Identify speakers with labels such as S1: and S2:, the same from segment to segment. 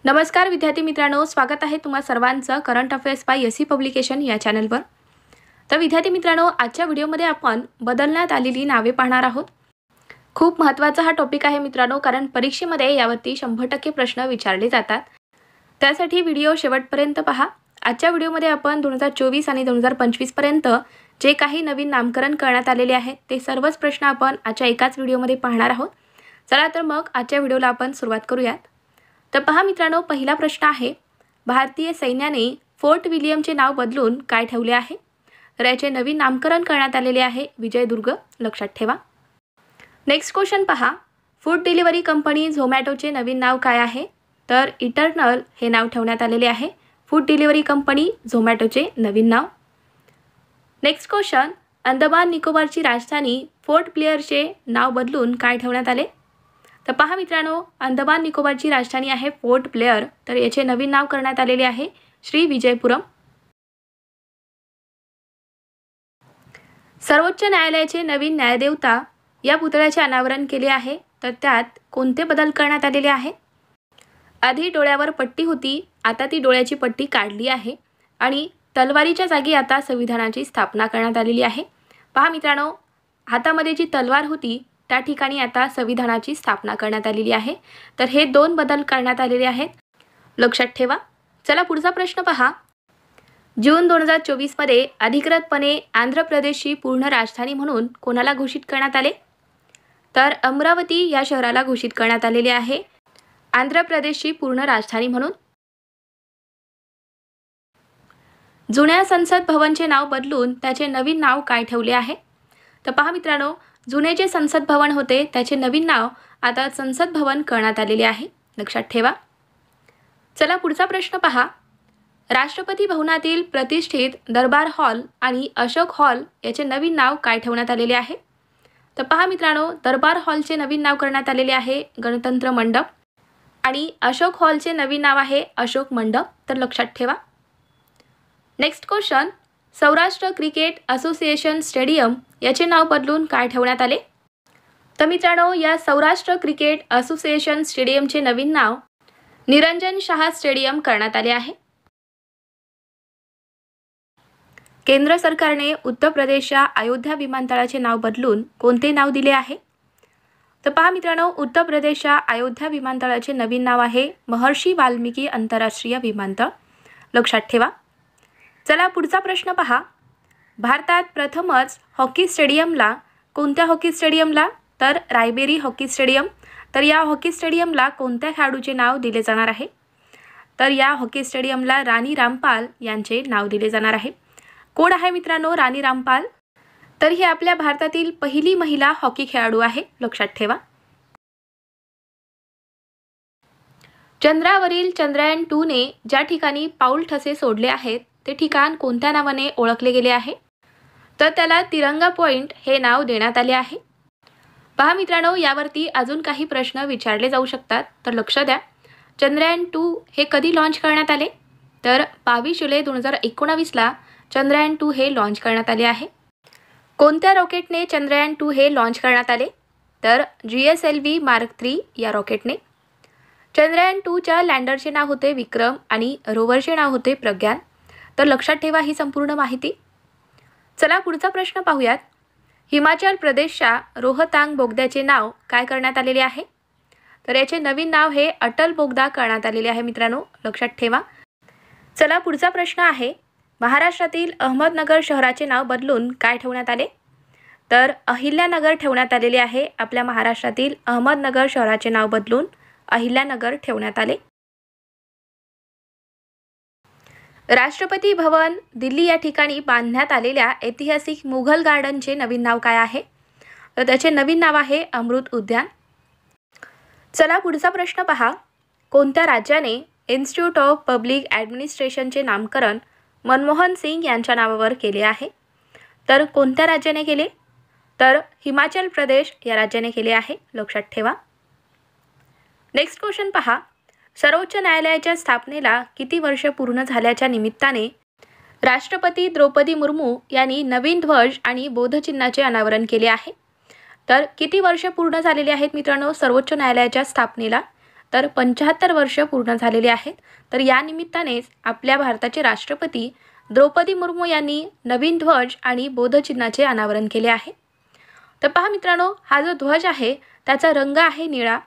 S1: नमस्कार विद्यार्थी मित्रांनो, स्वागत आहे तुम्हा सर्वांचं current affairs by SE publication या चॅनलवर। तर विद्यार्थी मित्रांनो, आजच्या व्हिडिओमध्ये आपण बदलण्यात आलेली नावे पाहणार आहोत। खूप महत्त्वाचा हा टॉपिक आहे मित्रांनो, कारण परीक्षेमध्ये यावरती 100% प्रश्न विचारले जातात। त्यासाठी व्हिडिओ शेवटपर्यंत पहा। आजच्या व्हिडिओमध्ये आपण 2024 आणि 2025 पर्यंत जे काही नवीन नामकरण करण्यात आलेले आहे ते सर्वच प्रश्न आपण आजच्या एकाच व्हिडिओमध्ये पाहणार आहोत। चला तर मग आजच्या व्हिडिओला आपण सुरुवात करूयात। तर पहा मित्रांनो, पहिला प्रश्न आहे, भारतीय सैन्याने फोर्ट विलियमचे नाव बदलून काय ठेवले आहे? तर याचे नवीन नामकरण करण्यात आलेले आहे विजयदुर्ग, लक्षात ठेवा। नेक्स्ट क्वेश्चन पहा, फूड डिलिव्हरी कंपनी झोमॅटोचे नवीन नाव काय आहे? तर इटर्नल हे नाव ठेवण्यात आलेले आहे फूड डिलिव्हरी कंपनी झोमॅटोचे नवीन नाव। नेक्स्ट क्वेश्चन, अंदमान निकोबारची राजधानी पोर्ट ब्लेअरचे नाव बदलून काय ठेवण्यात आले? तर पहा मित्रांनो, अंदमान निकोबारची राजधानी आहे पोर्ट ब्लेअर, तर याचे नवीन नाव करण्यात आलेले आहे श्री विजयपुरम। सर्वोच्च न्यायालयाचे नवीन न्यायदेवता या पुतळ्याचे अनावरण केले आहे, तर त्यात कोणते बदल करण्यात आलेले आहे? आधी डोळ्यावर पट्टी होती, आता ती डोळ्याची पट्टी काढली आहे आणि तलवारीच्या जागी आता संविधानाची स्थापना करण्यात आलेली आहे। पहा मित्रांनो, हातामध्ये जी तलवार होती त्या ठिकाणी आता संविधानाची स्थापना करण्यात आलेली आहे, तर हे दोन बदल करण्यात आलेले आहेत, लक्षात ठेवा। चला पुढचा प्रश्न पहा, जून 2024 मध्ये अधिकृतपणे आंध्र प्रदेशची पूर्ण राजधानी म्हणून कोणाला घोषित करण्यात आले? तर अमरावती या शहराला घोषित करण्यात आलेले आहे आंध्र प्रदेशची पूर्ण राजधानी म्हणून। जुन्या संसद भवनचे नाव बदलून त्याचे नवीन नाव काय ठेवले आहे? तर पहा मित्रांनो, जुने जे संसद भवन होते त्याचे नवीन नाव आता संसद भवन करण्यात आलेले आहे, लक्षात ठेवा। चला पुढचा प्रश्न पहा, राष्ट्रपती भवनातील प्रतिष्ठित दरबार हॉल आणि अशोक हॉल याचे नवीन नाव काय ठेवण्यात आलेले आहे? तर पहा मित्रांनो, दरबार हॉलचे नवीन नाव करण्यात आलेले आहे गणतंत्र मंडप आणि अशोक हॉलचे नवीन नाव आहे अशोक मंडप, तर लक्षात ठेवा। Next question, Saurashtra cricket association stadium याचे नाव बदलून काय ठेवण्यात आले? तर मित्रांनो, या सौराष्ट्र क्रिकेट असोसिएशन स्टेडियमचे नवीन नाव निरंजन शाह स्टेडियम करण्यात आले आहे। केंद्र सरकारने उत्तर प्रदेशच्या अयोध्या विमानतळाचे नाव बदलून कोणते नाव दिले आहे? तर पहा मित्रांनो, उत्तर प्रदेशच्या अयोध्या विमानतळाचे नवीन नाव आहे महर्षी वाल्मिकी आंतरराष्ट्रीय विमानतळ, लक्षात ठेवा। चला पुढचा प्रश्न पहा, भारतात प्रथमच हॉकी स्टेडियमला, कोणत्या हॉकी स्टेडियमला? तर रायबेरी हॉकी स्टेडियम, तर या हॉकी स्टेडियमला कोणत्या खेळाडूचे नाव दिले जाणार आहे? तर या हॉकी स्टेडियमला राणी रामपाल यांचे नाव दिले जाणार आहे। कोण आहे मित्रांनो राणी रामपाल? तर ही आपल्या भारतातील पहिली महिला हॉकी खेळाडू आहे, लक्षात ठेवा। चंद्रावरील चंद्रयान 2 ने ज्या ठिकाणी पाऊल ठसे सोडले आहेत ते ठिकाण कोणत्या नावाने ओळखले गेले आहे? तर त्याला तिरंगा पॉइंट हे नाव देण्यात आले आहे। पहा मित्रांनो, यावरती अजून काही प्रश्न विचारले जाऊ शकतात, तर लक्ष द्या। चंद्रयान 2 हे कधी लॉन्च करण्यात आले? तर 22 जुलै 2019 ला चंद्रयान 2 हे लॉन्च करण्यात आले आहे। कोणत्या रॉकेटने चंद्रयान 2 हे लॉन्च करण्यात आले? तर GSLV मार्क 3 या रॉकेटने। चंद्रयान 2च्या लँडरचे नाव होते विक्रम आणि रोवरचे नाव होते प्रज्ञान, तर लक्षात ठेवा ही संपूर्ण माहिती। चला पुढचा प्रश्न पाहूयात, हिमाचल प्रदेशच्या रोहतांग बोगद्याचे नाव काय करण्यात आलेले आहे? तर याचे नवीन नाव हे अटल बोगदा करण्यात आलेले आहे मित्रांनो, लक्षात ठेवा। चला पुढचा प्रश्न आहे, महाराष्ट्रातील अहमदनगर शहराचे नाव बदलून काय ठेवण्यात आले? तर अहिल्यानगर ठेवण्यात आलेले आहे। आपल्या महाराष्ट्रातील अहमदनगर शहराचे नाव बदलून अहिल्यानगर ठेवण्यात आले। राष्ट्रपती भवन दिल्ली या ठिकाणी बांधण्यात आलेल्या ऐतिहासिक मुघल गार्डनचे नवीन नाव काय आहे? तर त्याचे नवीन नाव आहे अमृत उद्यान। चला पुढचा प्रश्न पहा, कोणत्या राज्याने इन्स्टिट्यूट ऑफ पब्लिक ॲडमिनिस्ट्रेशनचे नामकरण मनमोहन सिंग यांच्या नावावर केले आहे? तर कोणत्या राज्याने केले? तर हिमाचल प्रदेश या राज्याने केले आहे, लक्षात ठेवा। नेक्स्ट क्वेश्चन पहा, सर्वोच्च न्यायालयाच्या स्थापनेला किती वर्ष पूर्ण झाल्याच्या निमित्ताने राष्ट्रपती द्रौपदी मुर्मू यांनी नवीन ध्वज आणि बोधचिन्हाचे अनावरण केले आहे? तर किती वर्ष पूर्ण झालेली आहेत मित्रांनो सर्वोच्च न्यायालयाच्या स्थापनेला? तर 75 वर्ष पूर्ण झालेले आहेत. तर या निमित्तानेच आपल्या भारताचे राष्ट्रपती द्रौपदी मुर्मू यांनी नवीन ध्वज आणि बोधचिन्हाचे अनावरण केले आहे. तर पहा मित्रांनो, हा जो ध्वज आहे त्याचा रंग आहे निळा.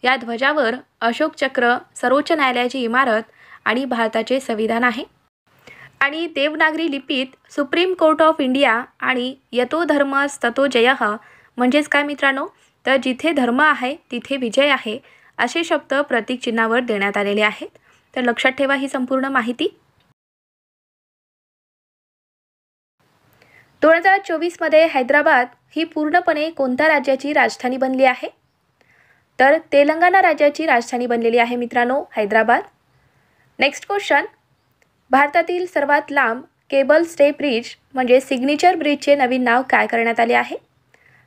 S1: या ध्वजावर अशोक चक्र, सर्वोच्च न्यायालयाची इमारत आणि भारताचे संविधान आहे. आणि देवनागरी लिपीत सुप्रीम कोर्ट ऑफ इंडिया आणि यतो धर्मस्ततो जयः म्हणजेच काय मित्रांनो, तर जिथे धर्म आहे तिथे विजय आहे असे शब्द प्रतीक चिन्हावर देण्यात आलेले आहेत. तर लक्षात ठेवा ही संपूर्ण माहिती. 2024 मध्ये हैदराबाद ही पूर्णपणे कोणत्या राज्याची राजधानी बनली आहे? तर तेलंगणा राज्याची राजधानी बनलेली आहे मित्रांनो हैदराबाद. नेक्स्ट क्वेश्चन, भारतातील सर्वात लांब केबल स्टे ब्रिज म्हणजे सिग्नेचर ब्रिजचे नवीन नाव काय करण्यात आले आहे?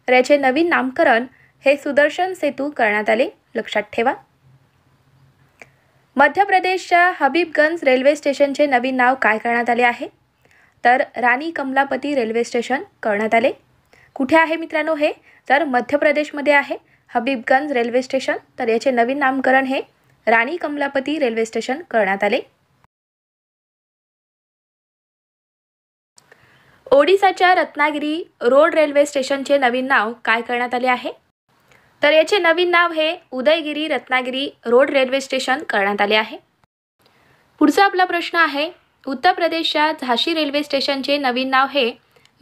S1: तर याचे नवीन नामकरण हे सुदर्शन सेतू करण्यात आले. लक्षात ठेवा. मध्य प्रदेशच्या हबीबगंज रेल्वे स्टेशनचे नवीन नाव काय करण्यात आले आहे? तर राणी कमलापती रेल्वे स्टेशन करण्यात आले. कुठे आहे मित्रांनो हे? तर मध्य प्रदेशमध्ये आहे हबीबगंज रेल्वे स्टेशन. तर याचे नवीन नामकरण हे राणी कमलापती रेल्वे स्टेशन करण्यात आले. ओडिसाच्या रत्नागिरी रोड रेल्वे स्टेशनचे नवीन नाव काय करण्यात आले आहे? तर याचे नवीन नाव हे Udaygiri Ratnagiri road railway station करण्यात आले आहे. पुढचा आपला प्रश्न आहे, उत्तर प्रदेशच्या झाशी रेल्वे स्टेशनचे नवीन नाव हे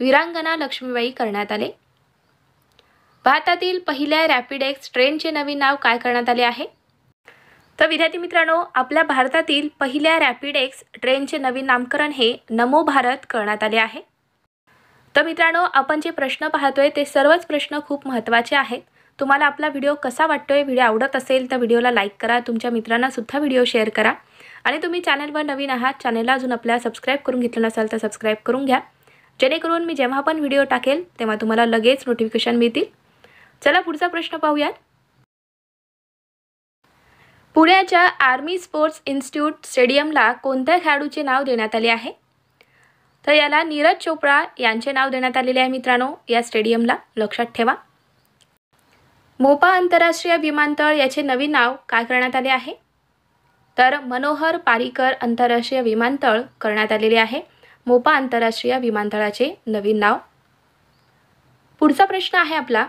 S1: वीरांगना लक्ष्मीबाई करण्यात आले. भारतातील पहिल्या रॅपिड एक्स ट्रेनचे नवीन नाव काय करण्यात आले आहे? तर विद्यार्थी मित्रांनो, आपल्या भारतातील पहिल्या रॅपिड एक्स ट्रेनचे नवीन नामकरण हे नमो भारत करण्यात आले आहे. तर मित्रांनो, आपण जे प्रश्न पाहतोय ते सर्वच प्रश्न खूप महत्त्वाचे आहेत. तुम्हाला आपला व्हिडिओ कसा वाटतोय? व्हिडिओ आवडत असेल तर व्हिडिओला लाईक करा, तुमच्या मित्रांना सुद्धा व्हिडिओ शेअर करा. आणि तुम्ही चॅनलवर नवीन आहात, चॅनलला अजून आपल्याला सबस्क्राईब करून घेतलं नसाल तर सबस्क्राईब करून घ्या, जेणेकरून मी जेव्हा पण व्हिडिओ टाकेल तेव्हा तुम्हाला लगेच नोटिफिकेशन मिळतील. चला पुढचा प्रश्न पाहूयात. पुण्याच्या आर्मी स्पोर्ट्स इन्स्टिट्यूट स्टेडियमला कोणत्या खेळाडूचे नाव देण्यात आले आहे? तर याला नीरज चोप्रा यांचे नाव देण्यात आलेले आहे मित्रांनो या स्टेडियमला. लक्षात ठेवा. मोपा आंतरराष्ट्रीय विमानतळ याचे नवीन नाव काय करण्यात आले आहे? तर मनोहर पारीकर आंतरराष्ट्रीय विमानतळ करण्यात आलेले आहे. मोपा आंतरराष्ट्रीय विमानतळाचे नवीन नाव. पुढचा प्रश्न आहे आपला,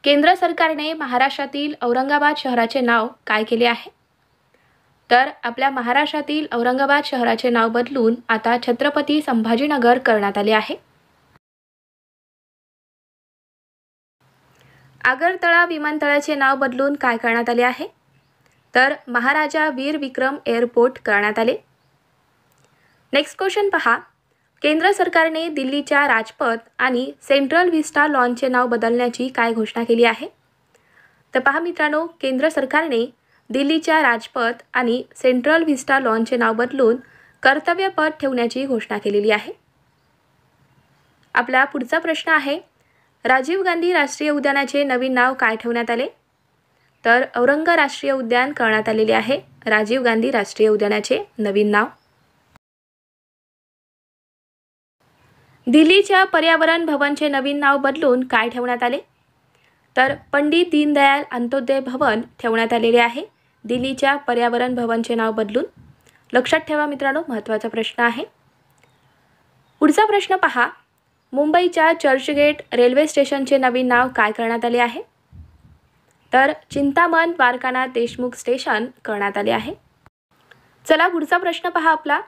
S1: केंद्र सरकारने महाराष्ट्रातील औरंगाबाद शहराचे नाव काय केले आहे? तर आपल्या महाराष्ट्रातील औरंगाबाद शहराचे नाव बदलून आता छत्रपती संभाजीनगर करण्यात आले आहे. आगरतळा विमानतळाचे नाव बदलून काय करण्यात आले आहे? तर महाराजा वीर विक्रम एअरपोर्ट करण्यात आले. नेक्स्ट क्वेश्चन पहा, केंद्र सरकारने दिल्लीच्या राजपथ आणि सेंट्रल व्हिस्टा लॉनचे नाव बदलण्याची काय घोषणा केली आहे? तर पहा मित्रांनो, केंद्र सरकारने दिल्लीच्या राजपथ आणि सेंट्रल व्हिस्टा लॉनचे नाव बदलून कर्तव्य पथ ठेवण्याची घोषणा केलेली आहे. आपला पुढचा प्रश्न आहे, राजीव गांधी राष्ट्रीय उद्यानाचे नवीन नाव काय ठेवण्यात आले? तर औरंग राष्ट्रीय उद्यान करण्यात आलेले आहे राजीव गांधी राष्ट्रीय उद्यानाचे नवीन नाव. दिल्लीच्या पर्यावरण भवनचे नवीन नाव बदलून काय ठेवण्यात आले? तर पंडित दीनदयाल अंत्योदय भवन ठेवण्यात आलेले आहे. दिल्लीच्या पर्यावरण भवनचे नाव बदलून. लक्षात ठेवा मित्रांनो, महत्त्वाचा प्रश्न आहे. पुढचा प्रश्न पहा, मुंबईच्या चर्चगेट रेल्वे स्टेशनचे नवीन नाव काय करण्यात आले आहे? तर चिंतामण द्वारकानाथ देशमुख स्टेशन करण्यात आले आहे. चला पुढचा प्रश्न पहा आपला,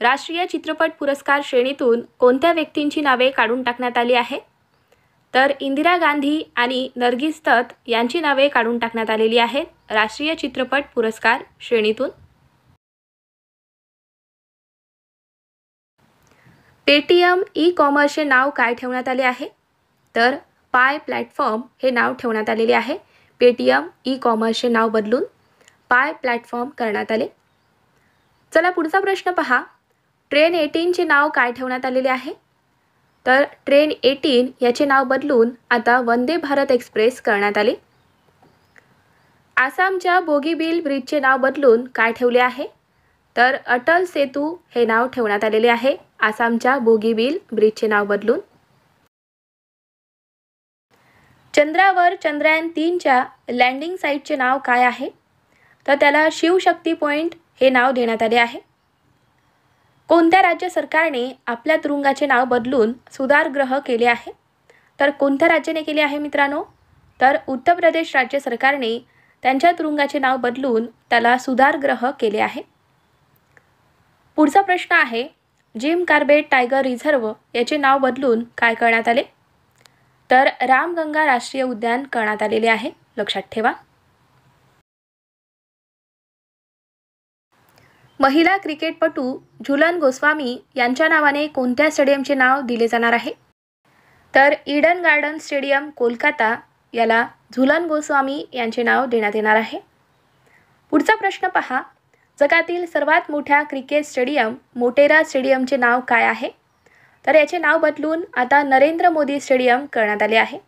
S1: राष्ट्रीय चित्रपट पुरस्कार श्रेणीतून कोणत्या व्यक्तींची नावे काढून टाकण्यात आली आहे? तर इंदिरा गांधी आणि नर्गिस दत्त यांची नावे काढून टाकण्यात आलेली आहेत राष्ट्रीय चित्रपट पुरस्कार श्रेणीतून. पेटीएम ई कॉमर्सचे नाव काय ठेवण्यात आले आहे? तर पाय प्लॅटफॉर्म हे नाव ठेवण्यात आलेले आहे. पेटीएम ई कॉमर्सचे नाव बदलून पाय प्लॅटफॉर्म करण्यात आले. चला पुढचा प्रश्न पहा, ट्रेन 18चे नाव काय ठेवण्यात आलेले आहे? तर ट्रेन 18 याचे नाव बदलून आता वंदे भारत एक्सप्रेस करण्यात आले. आसामच्या बोगीबील ब्रिजचे नाव बदलून काय ठेवले आहे? तर अटल सेतू हे नाव ठेवण्यात आलेले आहे आसामच्या बोगीबील ब्रिजचे नाव बदलून. चंद्रावर चंद्रयान 3च्या लँडिंग साईटचे नाव काय आहे? तर त्याला शिवशक्ती पॉईंट हे नाव देण्यात आले आहे. कोणत्या राज्य सरकारने आपल्या तुरुंगाचे नाव बदलून सुधारगृह केले आहे? तर कोणत्या राज्याने केले आहे मित्रांनो? तर उत्तर प्रदेश राज्य सरकारने त्यांच्या तुरुंगाचे नाव बदलून त्याला सुधारगृह केले आहे. पुढचा प्रश्न आहे, जिम कॉर्बेट टायगर रिझर्व याचे नाव बदलून काय करण्यात आले? तर रामगंगा राष्ट्रीय उद्यान करण्यात आलेले आहे. लक्षात ठेवा. महिला क्रिकेटपटू झुलन गोस्वामी यांच्या नावाने कोणत्या स्टेडियमचे नाव दिले जाणार आहे? तर ईडन गार्डन स्टेडियम कोलकाता याला झुलन गोस्वामी यांचे नाव देण्यात येणार आहे. पुढचा प्रश्न पहा, जगातील सर्वात मोठ्या क्रिकेट स्टेडियम मोटेरा स्टेडियमचे नाव काय आहे? तर याचे नाव बदलून आता नरेंद्र मोदी स्टेडियम करण्यात आले आहे.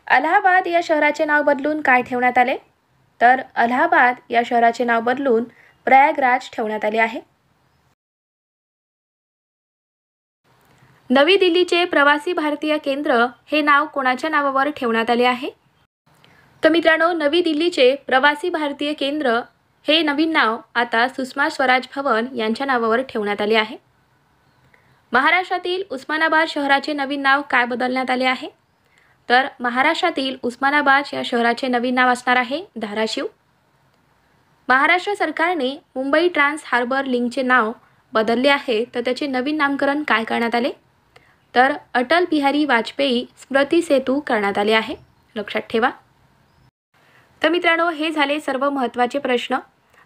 S1: अलाहाबाद या शहराचे नाव बदलून काय ठेवण्यात आले? तर अलाहाबाद या शहराचे नाव बदलून प्रयागराज ठेवण्यात आले आहे. नवी दिल्लीचे प्रवासी भारतीय केंद्र हे नाव कोणाच्या नावावर ठेवण्यात आले आहे? तर मित्रांनो, नवी दिल्लीचे प्रवासी भारतीय केंद्र हे नवीन नाव आता सुषमा स्वराज भवन यांच्या नावावर ठेवण्यात आले आहे. महाराष्ट्रातील उस्मानाबाद शहराचे नवीन नाव काय बदलण्यात आले आहे? तर महाराष्ट्रातील उस्मानाबाद या शहराचे नवीन नाव असणार आहे धाराशिव. महाराष्ट्र सरकारने मुंबई ट्रान्स हार्बर लिंकचे नाव बदलले आहे, तर त्याचे नवीन नामकरण काय करण्यात आले? तर अटल बिहारी वाजपेयी स्मृती सेतू करण्यात आले आहे. लक्षात ठेवा. तर मित्रांनो, हे झाले सर्व महत्त्वाचे प्रश्न.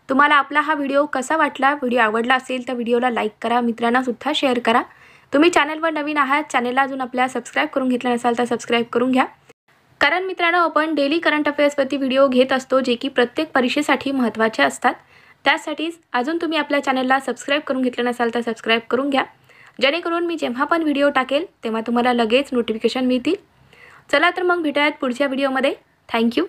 S1: तुम्हाला आपला हा व्हिडिओ कसा वाटला? व्हिडिओ आवडला असेल तर व्हिडिओला लाईक करा, मित्रांना सुद्धा शेअर करा. तुम्ही चॅनलवर नवीन आहात, चॅनलला अजून आपल्या सबस्क्राईब करून घेतलं नसाल तर सबस्क्राईब करून घ्या. कारण मित्रांनो, आपण डेली करंट अफेअर्सवरती व्हिडिओ घेत असतो जे की प्रत्येक परीक्षेसाठी महत्त्वाचे असतात. त्यासाठीच अजून तुम्ही आपल्या चॅनलला सबस्क्राईब करून घेतलं नसाल तर सबस्क्राईब करून घ्या, जेणेकरून मी जेव्हा पण व्हिडिओ टाकेल तेव्हा तुम्हाला लगेच नोटिफिकेशन मिळतील. चला तर मग भेटूयात पुढच्या व्हिडिओमध्ये. थँक्यू.